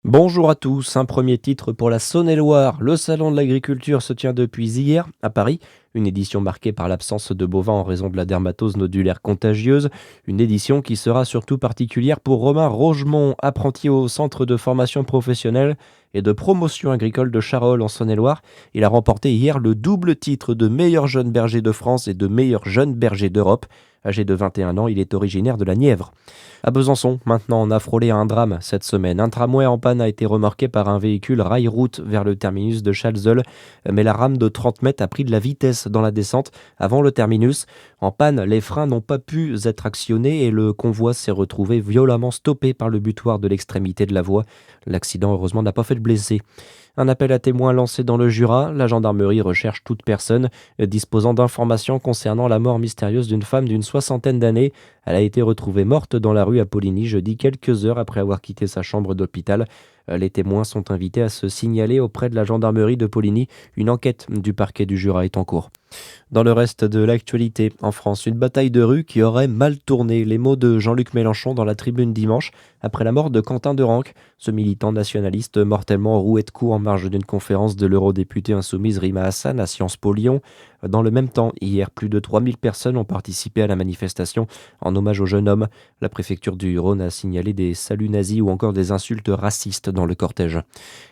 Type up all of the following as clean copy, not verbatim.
Bonjour à tous, un premier titre pour la Saône-et-Loire. Le salon de l'agriculture se tient depuis hier à Paris, une édition marquée par l'absence de bovins en raison de la dermatose nodulaire contagieuse, une édition qui sera surtout particulière pour Romain Rogemont, apprenti au centre de formation professionnelle et de promotion agricole de Charolles en Saône-et-Loire. Il a remporté hier le double titre de meilleur jeune berger de France et de meilleur jeune berger d'Europe. Âgé de 21 ans, il est originaire de la Nièvre. À Besançon, maintenant, on a frôlé un drame cette semaine. Un tramway en panne a été remorqué par un véhicule rail-route vers le terminus de Chalzeul, mais la rame de 30 mètres a pris de la vitesse dans la descente avant le terminus. En panne, les freins n'ont pas pu être actionnés et le convoi s'est retrouvé violemment stoppé par le butoir de l'extrémité de la voie. L'accident, heureusement, n'a pas fait de blessés. Un appel à témoins lancé dans le Jura. La gendarmerie recherche toute personne disposant d'informations concernant la mort mystérieuse d'une femme d'une soixantaine d'années. Elle a été retrouvée morte dans la rue à Poligny jeudi, quelques heures après avoir quitté sa chambre d'hôpital. Les témoins sont invités à se signaler auprès de la gendarmerie de Poligny. Une enquête du parquet du Jura est en cours. Dans le reste de l'actualité, en France, une bataille de rue qui aurait mal tourné. Les mots de Jean-Luc Mélenchon dans la tribune dimanche, après la mort de Quentin Derenque, ce militant nationaliste mortellement roué de coups en marge d'une conférence de l'eurodéputée insoumise Rima Hassan à Sciences Po Lyon. Dans le même temps, hier, plus de 3000 personnes ont participé à la manifestation en hommage au jeune homme. La préfecture du Rhône a signalé des saluts nazis ou encore des insultes racistes dans le cortège.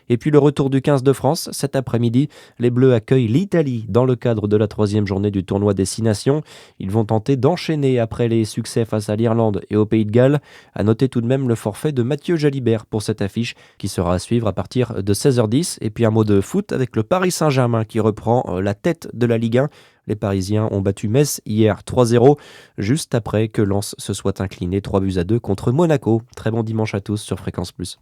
Et puis le retour du 15 de France, cet après-midi, les Bleus accueillent l'Italie dans le cadre de la troisième journée du tournoi des 6 nations. Ils vont tenter d'enchaîner après les succès face à l'Irlande et au Pays de Galles. À noter tout de même le forfait de Mathieu Jalibert pour cette affiche qui sera à suivre à partir de 16h10. Et puis un mot de foot avec le Paris Saint-Germain qui reprend la tête de la Ligue 1. Les Parisiens ont battu Metz hier 3-0, juste après que Lens se soit incliné 3-2 contre Monaco. Très bon dimanche à tous sur Fréquence Plus.